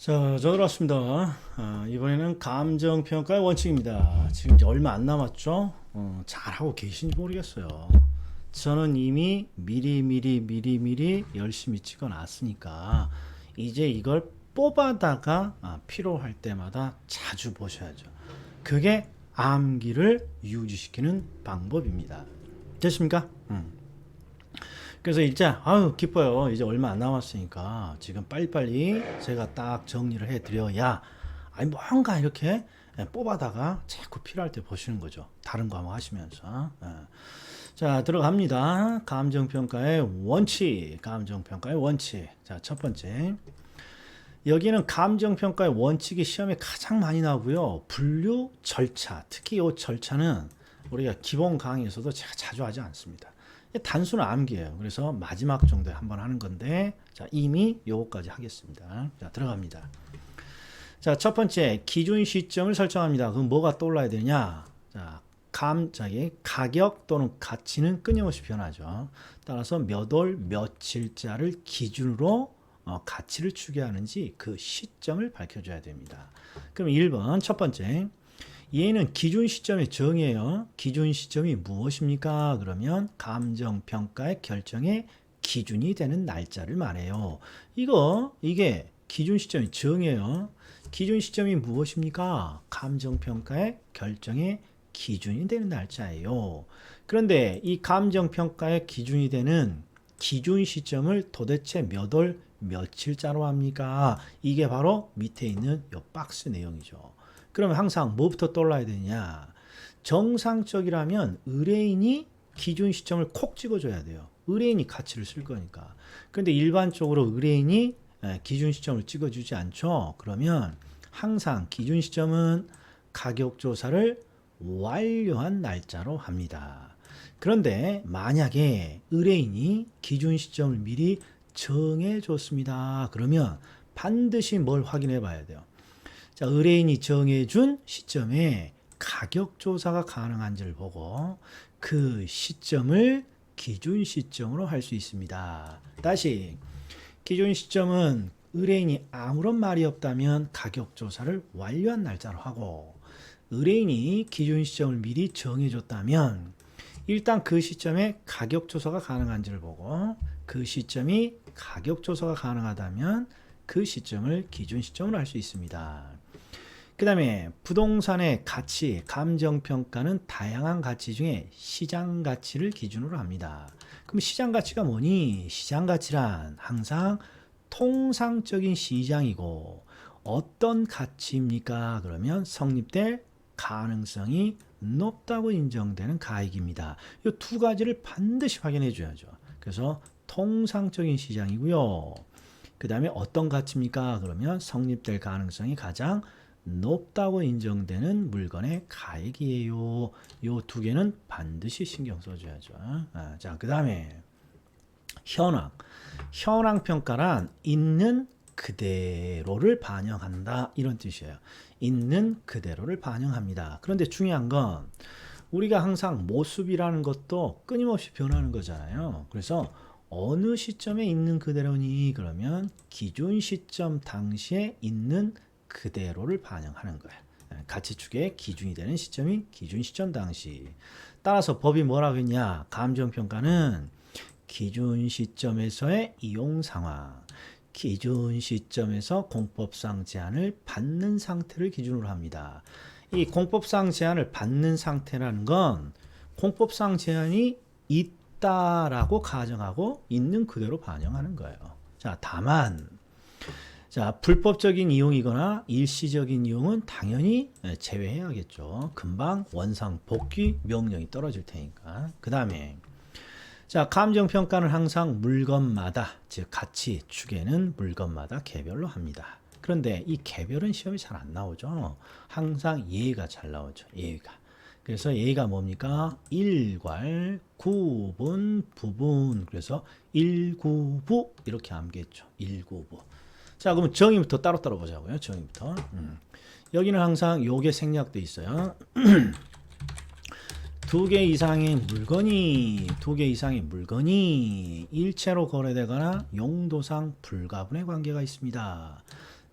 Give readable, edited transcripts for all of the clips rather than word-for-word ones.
자, 저 들어왔습니다. 이번에는 감정평가의 원칙입니다. 지금 이제 얼마 안 남았죠? 잘하고 계신지 모르겠어요. 저는 이미 미리 열심히 찍어놨으니까 이제 이걸 뽑아다가 필요할 때마다 자주 보셔야죠. 그게 암기를 유지시키는 방법입니다. 됐습니까? 그래서 이제 아유 기뻐요. 이제 얼마 안 남았으니까 지금 빨리빨리 제가 딱 정리를 해드려야 아니 뭔가 이렇게 뽑아다가 자꾸 필요할 때 보시는 거죠. 다른 거 한번 하시면서. 자, 들어갑니다. 감정평가의 원칙. 감정평가의 원칙. 자, 첫 번째. 여기는 감정평가의 원칙이 시험에 가장 많이 나오고요. 분류 절차. 특히 이 절차는 우리가 기본 강의에서도 제가 자주 하지 않습니다. 단순한 암기예요. 그래서 마지막 정도에 한번 하는 건데, 자, 이미 요거까지 하겠습니다. 자, 들어갑니다. 자, 첫 번째, 기준 시점을 설정합니다. 그럼 뭐가 떠올라야 되냐? 자, 가격 또는 가치는 끊임없이 변하죠. 따라서 몇 월, 며칠자를 기준으로 가치를 추계하는지 그 시점을 밝혀줘야 됩니다. 그럼 1번, 첫 번째. 얘는 기준 시점의 정의예요. 기준 시점이 무엇입니까? 그러면 감정평가의 결정의 기준이 되는 날짜를 말해요. 이게 기준 시점의 정의예요. 기준 시점이 무엇입니까? 감정평가의 결정의 기준이 되는 날짜예요. 그런데 이 감정평가의 기준이 되는 기준 시점을 도대체 몇 월, 며칠자로 합니까? 이게 바로 밑에 있는 이 박스 내용이죠. 그러면 항상 뭐부터 떠올라야 되냐? 정상적이라면 의뢰인이 기준 시점을 콕 찍어줘야 돼요. 의뢰인이 가치를 쓸 거니까. 그런데 일반적으로 의뢰인이 기준 시점을 찍어주지 않죠. 그러면 항상 기준 시점은 가격 조사를 완료한 날짜로 합니다. 그런데 만약에 의뢰인이 기준 시점을 미리 정해줬습니다. 그러면 반드시 뭘 확인해 봐야 돼요. 자, 의뢰인이 정해준 시점에 가격 조사가 가능한지를 보고 그 시점을 기준 시점으로 할 수 있습니다. 다시, 기준 시점은 의뢰인이 아무런 말이 없다면 가격 조사를 완료한 날짜로 하고, 의뢰인이 기준 시점을 미리 정해줬다면 일단 그 시점에 가격 조사가 가능한지를 보고 그 시점이 가격 조사가 가능하다면 그 시점을 기준 시점으로 할 수 있습니다. 그 다음에 부동산의 가치, 감정평가는 다양한 가치 중에 시장 가치를 기준으로 합니다. 그럼 시장 가치가 뭐니? 시장 가치란 항상 통상적인 시장이고 어떤 가치입니까? 그러면 성립될 가능성이 높다고 인정되는 가액입니다. 이 두 가지를 반드시 확인해 줘야죠. 그래서 통상적인 시장이고요. 그 다음에 어떤 가치입니까? 그러면 성립될 가능성이 가장 높다고 인정되는 물건의 가액이에요. 이 두 개는 반드시 신경 써줘야죠. 자, 그 다음에 현황 평가란 있는 그대로를 반영한다 이런 뜻이에요. 있는 그대로를 반영합니다. 그런데 중요한 건 우리가 항상 모습이라는 것도 끊임없이 변하는 거잖아요. 그래서 어느 시점에 있는 그대로니? 그러면 기준 시점 당시에 있는 그대로를 반영하는 거예요. 가치축의 기준이 되는 시점이 기준 시점 당시. 따라서 법이 뭐라고 했냐? 감정평가는 기준 시점에서의 이용 상황, 기준 시점에서 공법상 제한을 받는 상태를 기준으로 합니다. 이 공법상 제한을 받는 상태라는 건 공법상 제한이 있다라고 가정하고 있는 그대로 반영하는 거예요. 자, 다만 불법적인 이용이거나 일시적인 이용은 당연히 제외해야겠죠. 금방 원상 복귀 명령이 떨어질 테니까. 그 다음에 감정평가는 항상 물건마다, 즉 가치 추계는 물건마다 개별로 합니다. 그런데 이 개별은 시험에 잘 안 나오죠. 항상 예가 잘 나오죠. 예가. 그래서 예가 뭡니까? 일괄, 구분, 부분. 그래서 일구부 이렇게 암기했죠. 일구부. 자, 그러면 정의부터 따로따로 보자고요. 정의부터. 여기는 항상 요게 생략돼 있어요. 두 개 이상의 물건이 일체로 거래되거나 용도상 불가분의 관계가 있습니다.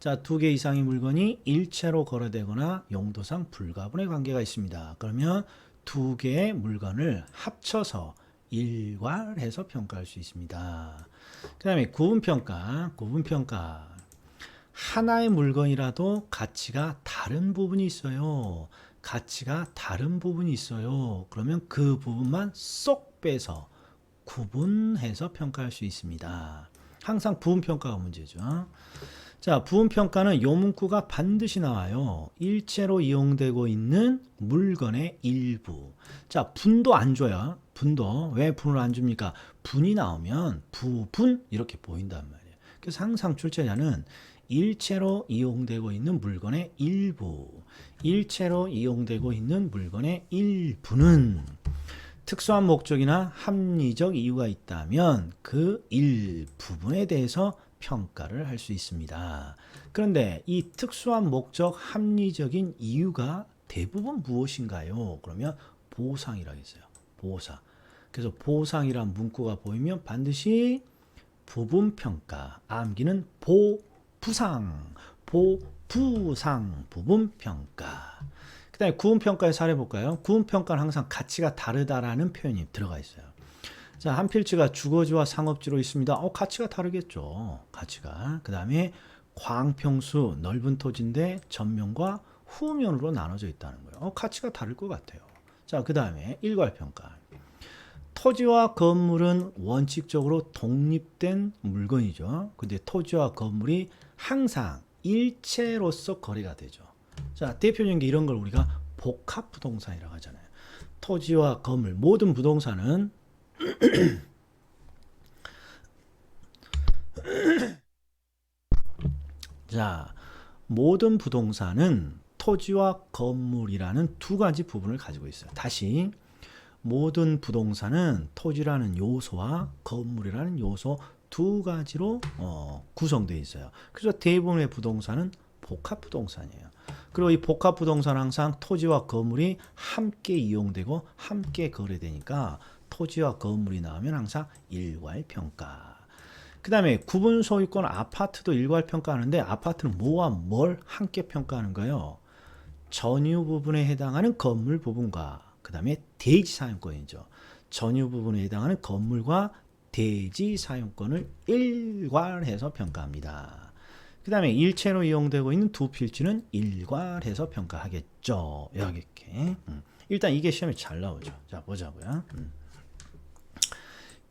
자, 두 개 이상의 물건이 일체로 거래되거나 용도상 불가분의 관계가 있습니다. 그러면 두 개의 물건을 합쳐서 일괄해서 평가할 수 있습니다. 그 다음에 구분평가. 하나의 물건이라도 가치가 다른 부분이 있어요. 그러면 그 부분만 쏙 빼서 구분해서 평가할 수 있습니다. 항상 부분평가가 문제죠. 자, 부분평가는 요 문구가 반드시 나와요. 일체로 이용되고 있는 물건의 일부. 자, 분도 안 줘요. 분도. 왜 분을 안 줍니까? 분이 나오면 부분 이렇게 보인단 말이에요. 그래서 항상 출제자는 일체로 이용되고 있는 물건의 일부. 일체로 이용되고 있는 물건의 일부는 특수한 목적이나 합리적 이유가 있다면 그 일부분에 대해서 평가를 할 수 있습니다. 그런데 이 특수한 목적, 합리적인 이유가 대부분 무엇인가요? 그러면 보상이라고 했어요. 보상. 그래서 보상이란 문구가 보이면 반드시 부분평가, 암기는 부상, 부분평가. 그 다음에 구분평가의 사례 볼까요? 구분평가는 항상 가치가 다르다라는 표현이 들어가 있어요. 자, 한 필지가 주거지와 상업지로 있습니다. 가치가 다르겠죠. 가치가. 그 다음에 광평수, 넓은 토지인데 전면과 후면으로 나눠져 있다는 거예요. 가치가 다를 것 같아요. 자, 그 다음에 일괄평가. 토지와 건물은 원칙적으로 독립된 물건이죠. 근데 토지와 건물이 항상 일체로서 거래가 되죠. 자, 대표적인 게 이런 걸 우리가 복합부동산이라고 하잖아요. 토지와 건물, 모든 부동산은 자, 모든 부동산은 토지와 건물이라는 두 가지 부분을 가지고 있어요. 다시, 모든 부동산은 토지라는 요소와 건물이라는 요소 두 가지로 구성되어 있어요. 그래서 대부분의 부동산은 복합부동산이에요. 그리고 이 복합부동산은 항상 토지와 건물이 함께 이용되고 함께 거래되니까 토지와 건물이 나오면 항상 일괄평가. 그 다음에 구분소유권 아파트도 일괄평가하는데 아파트는 뭐와 뭘 함께 평가하는가요? 전유 부분에 해당하는 건물 부분과 그 다음에 대지 사용권이죠. 전유 부분에 해당하는 건물과 대지 사용권을 일괄해서 평가합니다. 그 다음에 일체로 이용되고 있는 두 필지는 일괄해서 평가하겠죠. 이렇게. 일단 이게 시험에 잘 나오죠. 자, 보자고요.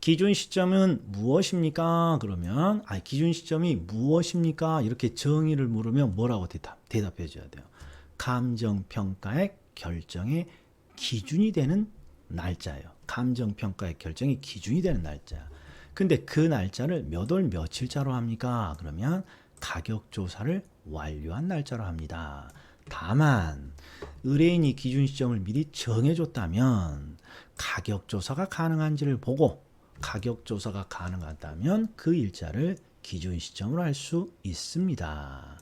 기준 시점은 무엇입니까? 그러면 기준 시점이 무엇입니까? 이렇게 정의를 물으면 뭐라고 대답해 줘야 돼요. 감정평가의 결정의 기준이 되는 날짜예요. 감정평가의 결정이 기준이 되는 날짜. 근데 그 날짜를 몇 월 며칠자로 합니까? 그러면 가격조사를 완료한 날짜로 합니다. 다만 의뢰인이 기준 시점을 미리 정해줬다면 가격조사가 가능한지를 보고 가격조사가 가능하다면 그 일자를 기준 시점으로 할 수 있습니다.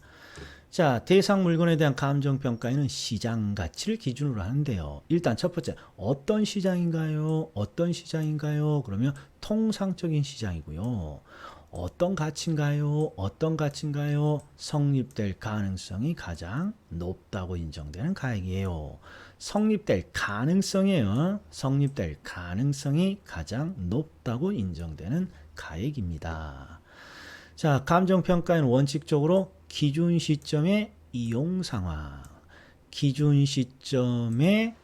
자, 대상 물건에 대한 감정평가에는 시장 가치를 기준으로 하는데요. 일단 첫 번째, 어떤 시장인가요? 그러면 통상적인 시장이고요. 어떤 가치인가요? 성립될 가능성이 가장 높다고 인정되는 가액이에요. 성립될 가능성이에요. 성립될 가능성이 가장 높다고 인정되는 가액입니다. 자, 감정평가는 원칙적으로 기준 시점의 이용 상황, 기준 시점의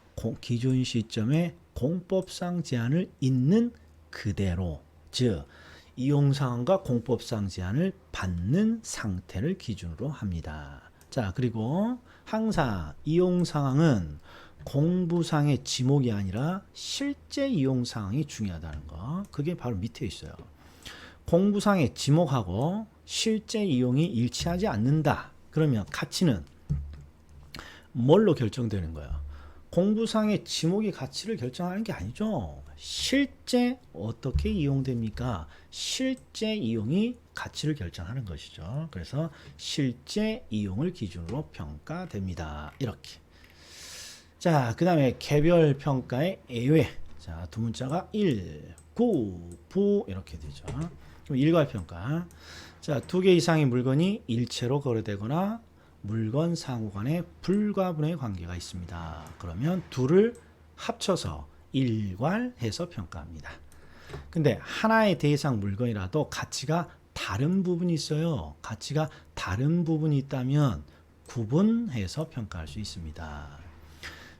공법상 제한을 있는 그대로, 즉 이용 상황과 공법상 제한을 받는 상태를 기준으로 합니다. 자, 그리고 항상 이용 상황은 공부상의 지목이 아니라 실제 이용 상황이 중요하다는 거. 그게 바로 밑에 있어요. 공부상의 지목하고 실제 이용이 일치하지 않는다. 그러면 가치는 뭘로 결정되는 거야? 공부상의 지목이 가치를 결정하는 게 아니죠. 실제 어떻게 이용됩니까? 실제 이용이 가치를 결정하는 것이죠. 그래서 실제 이용을 기준으로 평가됩니다. 이렇게. 자, 그 다음에 개별 평가의 예외. 자, 두 문자가 1, 9, 부 이렇게 되죠. 그럼 일괄평가. 자, 두 개 이상의 물건이 일체로 거래되거나 물건 상호 간에 불가분의 관계가 있습니다. 그러면 둘을 합쳐서 일괄해서 평가합니다. 근데 하나의 대상 물건이라도 가치가 다른 부분이 있어요. 가치가 다른 부분이 있다면 구분해서 평가할 수 있습니다.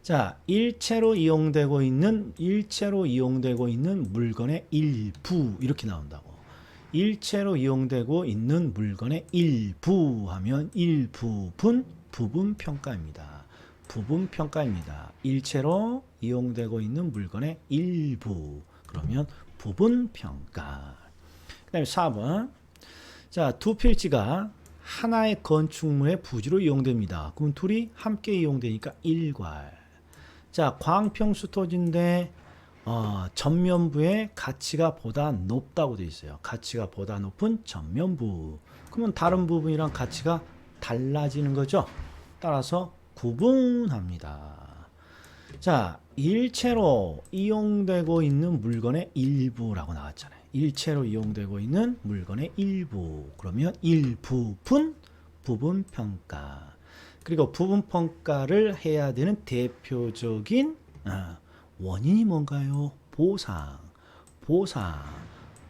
자, 일체로 이용되고 있는 물건의 일부 이렇게 나온다고. 일체로 이용되고 있는 물건의 일부 하면 일부분 부분 평가입니다. 부분 평가입니다. 일체로 이용되고 있는 물건의 일부 그러면 부분 평가. 그다음에 4번. 자, 두 필지가 하나의 건축물의 부지로 이용됩니다. 그럼 둘이 함께 이용되니까 일괄. 자, 광평수 토지인데 전면부의 가치가 보다 높다고 되어 있어요. 가치가 보다 높은 전면부. 그러면 다른 부분이랑 가치가 달라지는 거죠. 따라서 구분합니다. 자, 일체로 이용되고 있는 물건의 일부라고 나왔잖아요. 일체로 이용되고 있는 물건의 일부. 그러면 일부분 부분 평가. 그리고 부분 평가를 해야 되는 대표적인 원인이 뭔가요?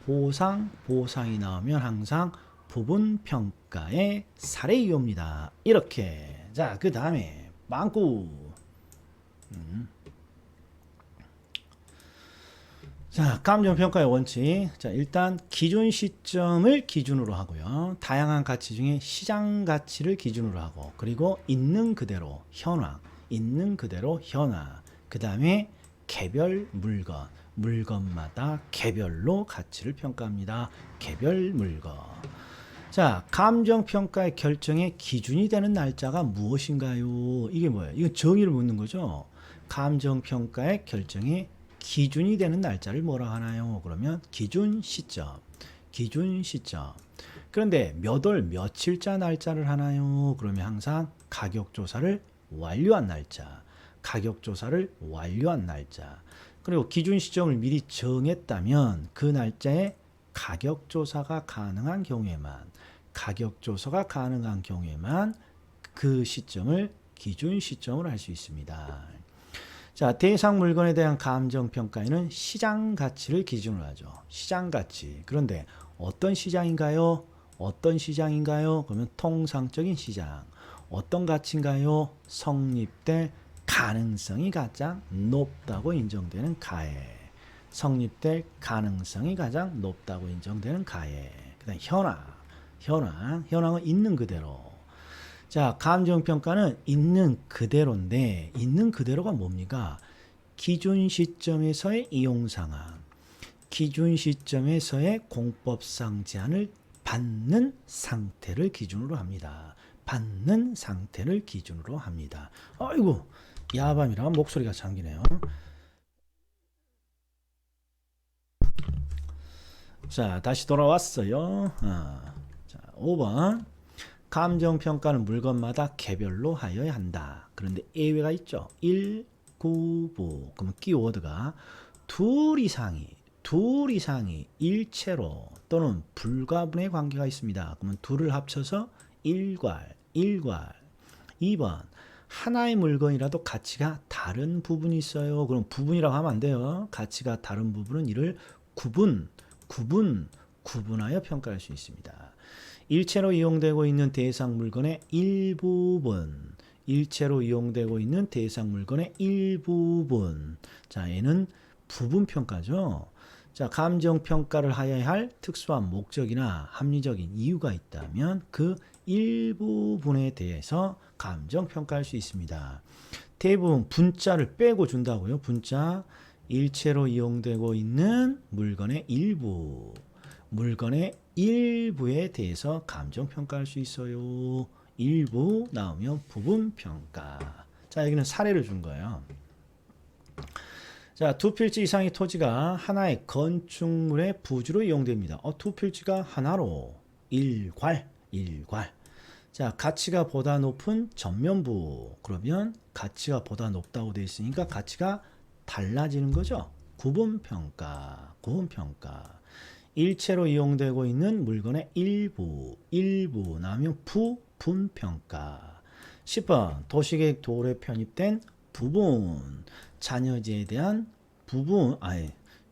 보상이 나오면 항상 부분 평가의 사례 이유입니다. 이렇게. 자, 그 다음에 망구. 자, 감정평가의 원칙. 자, 일단 기준 시점을 기준으로 하고요. 다양한 가치 중에 시장 가치를 기준으로 하고, 그리고 있는 그대로 현황, 그 다음에 개별 물건마다 개별로 가치를 평가합니다. 개별 물건. 자, 감정평가의 결정의 기준이 되는 날짜가 무엇인가요? 이게 뭐예요? 이거 정의를 묻는 거죠. 감정평가의 결정의 기준이 되는 날짜를 뭐라 하나요? 그러면 기준 시점. 그런데 몇 월 며칠자 날짜를 하나요? 그러면 항상 가격조사를 완료한 날짜. 그리고 기준 시점을 미리 정했다면 그 날짜에 가격조사가 가능한 경우에만 그 시점을 기준 시점으로 할 수 있습니다. 자, 대상 물건에 대한 감정평가에는 시장 가치를 기준으로 하죠. 시장 가치. 그런데 어떤 시장인가요? 그러면 통상적인 시장. 어떤 가치인가요? 성립될 가능성이 가장 높다고 인정되는 가액. 그다음 현황은 있는 그대로. 자, 감정평가는 있는 그대로인데, 있는 그대로가 뭡니까? 기준 시점에서의 이용 상황, 기준 시점에서의 공법상 제한을 받는 상태를 기준으로 합니다. 아이고, 야밤이라 목소리가 잠기네요. 자, 다시 돌아왔어요. 자, 5번. 감정평가는 물건마다 개별로 하여야 한다. 그런데 예외가 있죠. 1, 9부. 그러면 키워드가 둘 이상이 일체로 또는 불가분의 관계가 있습니다. 그러면 둘을 합쳐서 일괄. 2번. 하나의 물건이라도 가치가 다른 부분이 있어요. 그럼 부분이라고 하면 안 돼요. 가치가 다른 부분은 이를 구분하여 평가할 수 있습니다. 일체로 이용되고 있는 대상 물건의 일부분. 자, 얘는 부분평가죠. 자, 감정평가를 하여야 할 특수한 목적이나 합리적인 이유가 있다면 그 일부분에 대해서 감정평가할 수 있습니다. 대부분 분자를 빼고 준다고요. 분자. 일체로 이용되고 있는 물건의 일부에 대해서 감정평가할 수 있어요. 일부 나오면 부분평가. 자, 여기는 사례를 준 거예요. 자, 두 필지 이상의 토지가 하나의 건축물의 부지로 이용됩니다. 두 필지가 하나로 일괄. 자, 가치가 보다 높은 전면부. 그러면 가치가 보다 높다고 되어 있으니까 가치가 달라지는 거죠. 구분평가. 일체로 이용되고 있는 물건의 일부 나오면 부분평가. 10번 도시계획 도로에 편입된 부분, 잔여지에 대한 부분,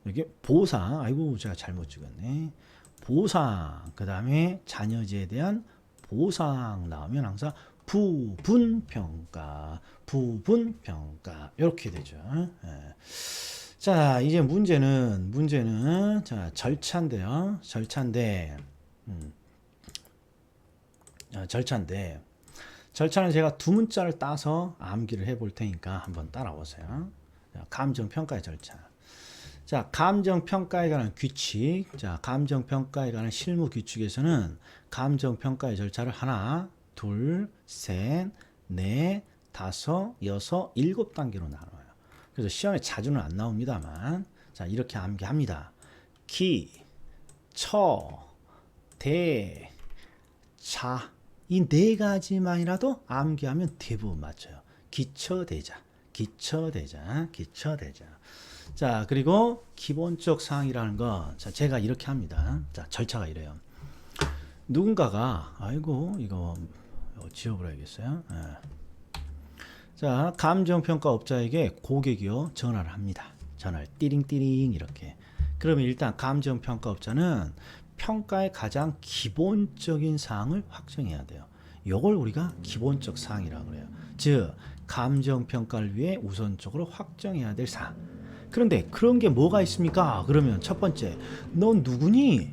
여기 보상, 아이고 제가 잘못 찍었네. 보상, 그 다음에 잔여지에 대한 보상 나오면 항상 부분평가 이렇게 되죠. 예. 자, 이제 문제는 자, 절차인데요. 절차는 제가 두 문자를 따서 암기를 해볼 테니까 한번 따라오세요. 자, 감정평가의 절차. 자, 감정평가에 관한 규칙. 자, 감정평가에 관한 실무 규칙에서는 감정평가의 절차를 하나, 둘, 셋, 넷, 다섯, 여섯, 일곱 단계로 나눠요. 그래서 시험에 자주는 안 나옵니다만, 자, 이렇게 암기합니다. 기, 처, 대, 자. 이 네 가지만이라도 암기하면 대부분 맞춰요. 기처대자. 자, 그리고 기본적 사항이라는 건, 자, 제가 이렇게 합니다. 자, 절차가 이래요. 누군가가, 아이고, 이거 지워버려야겠어요. 예. 자, 감정평가업자에게 고객이요, 전화를 합니다. 전화를 띠링띠링 이렇게. 그러면 일단 감정평가업자는 평가의 가장 기본적인 사항을 확정해야 돼요. 이걸 우리가 기본적 사항이라고 그래요. 즉, 감정평가를 위해 우선적으로 확정해야 될 사항. 그런데 그런 게 뭐가 있습니까? 그러면 첫 번째, 넌 누구니?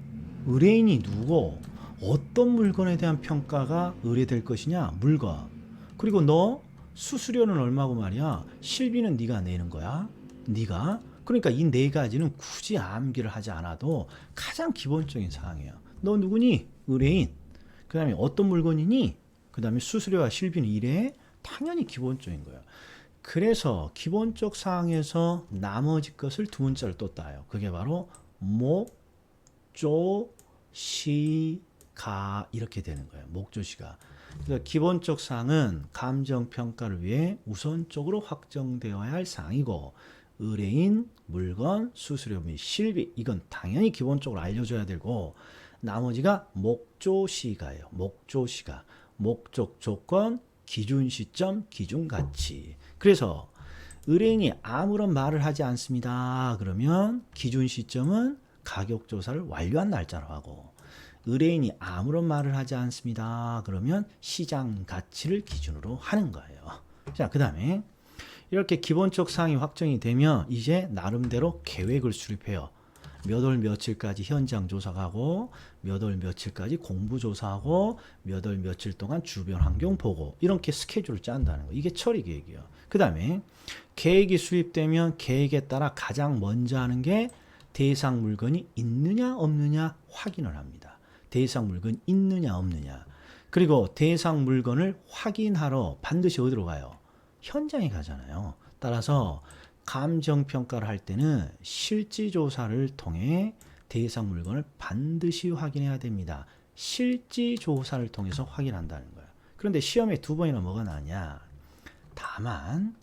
의뢰인이 누구고? 어떤 물건에 대한 평가가 의뢰될 것이냐? 물건. 그리고 너 수수료는 얼마고 말이야? 실비는 네가 내는 거야. 네가. 그러니까 이 네 가지는 굳이 암기를 하지 않아도 가장 기본적인 사항이에요. 너 누구니? 의뢰인. 그 다음에 어떤 물건이니? 그 다음에 수수료와 실비는 이래? 당연히 기본적인 거예요. 그래서 기본적 사항에서 나머지 것을 두 문자를 또 따요. 그게 바로 목조시가 이렇게 되는 거예요. 목조시가. 그러니까 기본적 사항은 감정평가를 위해 우선적으로 확정되어야 할 사항이고, 의뢰인, 물건, 수수료 및 실비, 이건 당연히 기본적으로 알려줘야 되고, 나머지가 목조시가예요. 목조시가. 목적 조건, 기준 시점, 기준 가치. 그래서 의뢰인이 아무런 말을 하지 않습니다. 그러면 기준 시점은 가격 조사를 완료한 날짜로 하고, 의뢰인이 아무런 말을 하지 않습니다. 그러면 시장 가치를 기준으로 하는 거예요. 자, 그 다음에 이렇게 기본적 사항이 확정이 되면 이제 나름대로 계획을 수립해요. 몇 월 며칠까지 현장 조사하고, 몇 월 며칠까지 공부 조사하고, 몇 월 며칠 동안 주변 환경 보고, 이렇게 스케줄을 짠다는 거. 이게 처리 계획이에요. 그 다음에 계획이 수립되면 계획에 따라 가장 먼저 하는 게 대상 물건이 있느냐 없느냐 확인을 합니다. 대상 물건 있느냐 없느냐. 그리고 대상 물건을 확인하러 반드시 어디로 가요? 현장에 가잖아요. 따라서 감정평가를 할 때는 실지조사를 통해 대상 물건을 반드시 확인해야 됩니다. 실지조사를 통해서 확인한다는 거예요. 그런데 시험에 두 번이나 뭐가 나냐? 다만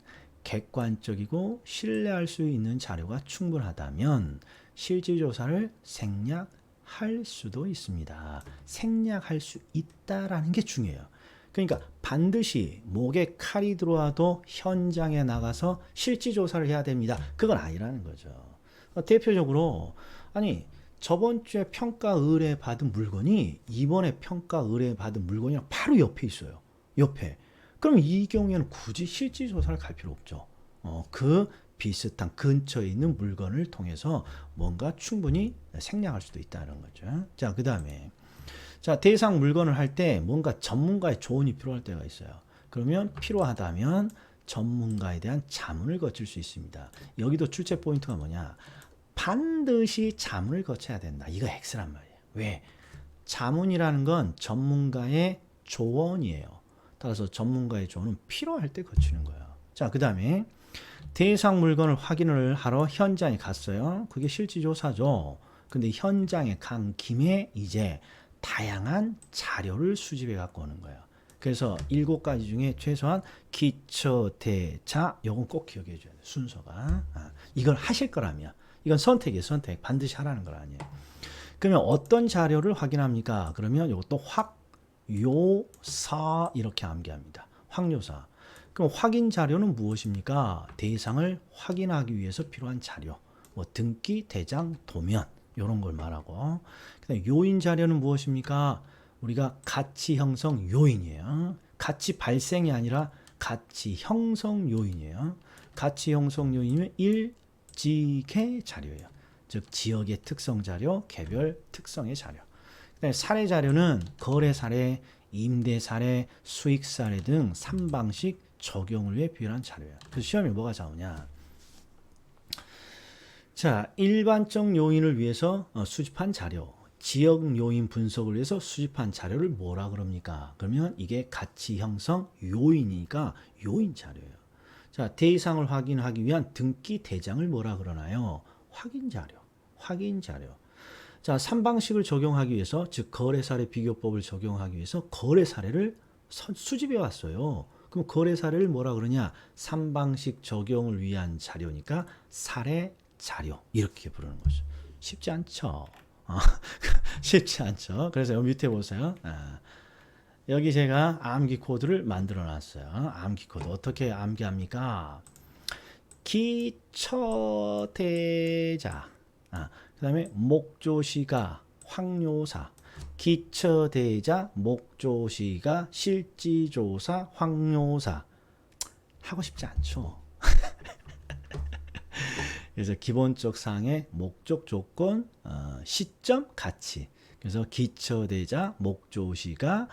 객관적이고 신뢰할 수 있는 자료가 충분하다면 실지조사를 생략할 수도 있습니다. 생략할 수 있다라는 게 중요해요. 그러니까 반드시 목에 칼이 들어와도 현장에 나가서 실지조사를 해야 됩니다. 그건 아니라는 거죠. 대표적으로 아니 저번 주에 평가 의뢰 받은 물건이 이번에 평가 의뢰 받은 물건이랑 바로 옆에 있어요. 옆에. 그럼 이 경우에는 굳이 실지조사를 갈 필요 없죠. 그 비슷한 근처에 있는 물건을 통해서 뭔가 충분히 생략할 수도 있다는 거죠. 자, 그 다음에 자, 대상 물건을 할 때 뭔가 전문가의 조언이 필요할 때가 있어요. 그러면 필요하다면 전문가에 대한 자문을 거칠 수 있습니다. 여기도 출제 포인트가 뭐냐? 반드시 자문을 거쳐야 된다. 이거 X란 말이에요. 왜? 자문이라는 건 전문가의 조언이에요. 따라서 전문가의 조언은 필요할 때 거치는 거예요. 자, 그 다음에 대상 물건을 확인을 하러 현장에 갔어요. 그게 실지조사죠. 근데 현장에 간 김에 이제 다양한 자료를 수집해 갖고 오는 거예요. 그래서 7가지 중에 최소한 기초, 대차, 요건 꼭 기억해 줘야 돼요. 순서가. 이걸 하실 거라면. 이건 선택이에요. 선택. 반드시 하라는 건 아니에요. 그러면 어떤 자료를 확인합니까? 그러면 이것도 확요사 이렇게 암기합니다. 확요사. 그럼 확인 자료는 무엇입니까? 대상을 확인하기 위해서 필요한 자료. 뭐 등기, 대장, 도면 이런 걸 말하고. 그다음에 요인 자료는 무엇입니까? 우리가 가치 형성 요인이에요. 가치 발생이 아니라 가치 형성 요인이에요. 가치 형성 요인이면 일지계 자료예요. 즉 지역의 특성 자료, 개별 특성의 자료. 그다음에 사례 자료는 거래 사례, 임대 사례, 수익 사례 등 3방식 적용을 위해 필요한 자료예요. 그래서 시험에 뭐가 나오냐? 자, 일반적 요인을 위해서 수집한 자료, 지역 요인 분석을 위해서 수집한 자료를 뭐라 그럽니까? 그러면 이게 가치 형성 요인이니까 요인 자료예요. 자, 대상을 확인하기 위한 등기 대장을 뭐라 그러나요? 확인 자료, 확인 자료. 자, 3방식을 적용하기 위해서, 즉 거래 사례 비교법을 적용하기 위해서 거래 사례를 수집해 왔어요. 그럼 거래 사례를 뭐라 그러냐? 3방식 적용을 위한 자료니까 사례 자료 이렇게 부르는 거죠. 쉽지 않죠. 쉽지 않죠. 그래서 여기 밑에 보세요. 여기 제가 암기 코드를 만들어 놨어요. 암기 코드 어떻게 암기합니까? 기처대자. 그 다음에 목조시가 확료사. 기처대자 목조시가 실지조사 확료사. 하고 싶지 않죠. 그래서 기본적 사항의 목적 조건, 시점, 가치. 그래서 기처대자 목조시가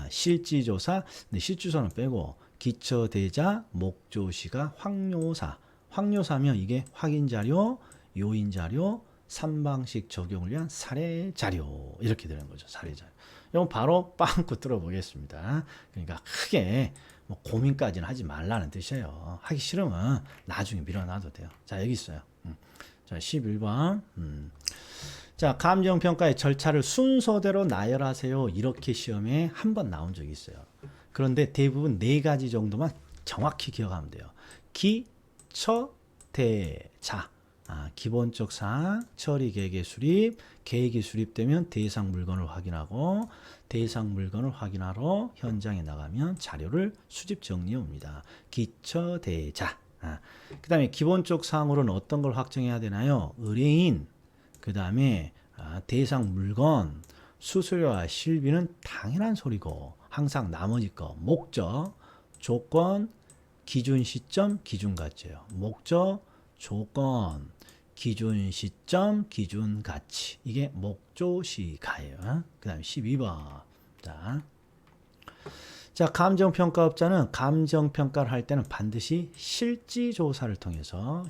실지조사, 근데 실주소는 빼고 기처대자 목조시가 확료사. 확료사면 이게 확인 자료, 요인 자료, 3방식 적용을 위한 사례 자료 이렇게 되는 거죠. 사례 자료. 이건 바로 빵꾸 뚫어 보겠습니다. 그러니까 크게 뭐 고민까지는 하지 말라는 뜻이에요. 하기 싫으면 나중에 밀어놔도 돼요. 자, 여기 있어요. 자, 11번. 자, 감정평가의 절차를 순서대로 나열하세요. 이렇게 시험에 한 번 나온 적이 있어요. 그런데 대부분 4가지 정도만 정확히 기억하면 돼요. 기, 처, 대, 자. 기본적 사항, 처리 계획의 수립, 계획이 수립되면 대상 물건을 확인하고 대상 물건을 확인하러 현장에 나가면 자료를 수집 정리해 옵니다. 기처, 대, 자. 그 다음에 기본적 사항으로는 어떤 걸 확정해야 되나요? 의뢰인, 그 다음에 대상 물건, 수수료와 실비는 당연한 소리고 항상 나머지 거 목적, 조건, 기준 시점, 기준 가치예요. 목적, 조건, 기준 시점, 기준 가치. 이게 목조시가예요. 그 다음에 12번. 자, 감정평가업자는 감정평가를 할 때는 반드시 실지조사를 통해서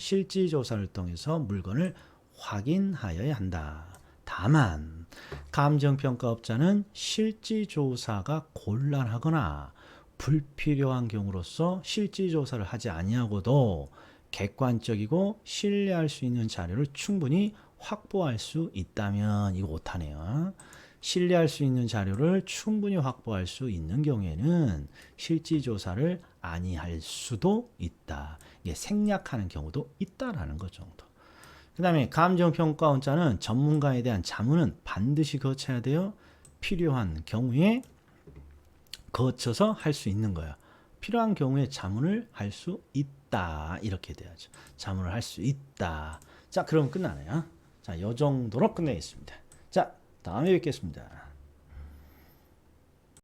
물건을 확인하여야 한다. 다만 감정평가업자는 실지조사가 곤란하거나 불필요한 경우로서 실지조사를 하지 아니하고도 객관적이고 신뢰할 수 있는 자료를 충분히 확보할 수 있다면, 이거 못하네요. 신뢰할 수 있는 자료를 충분히 확보할 수 있는 경우에는 실지조사를 아니할 수도 있다. 이게 생략하는 경우도 있다라는 것 정도. 그 다음에 감정평가원자는 전문가에 대한 자문은 반드시 거쳐야 돼요. 필요한 경우에 거쳐서 할 수 있는 거예요. 필요한 경우에 자문을 할 수 있다. 이렇게 돼야죠. 자문을 할 수 있다. 자, 그럼 끝나네요. 자, 이 정도로 끝내겠습니다. 자, 다음에 뵙겠습니다.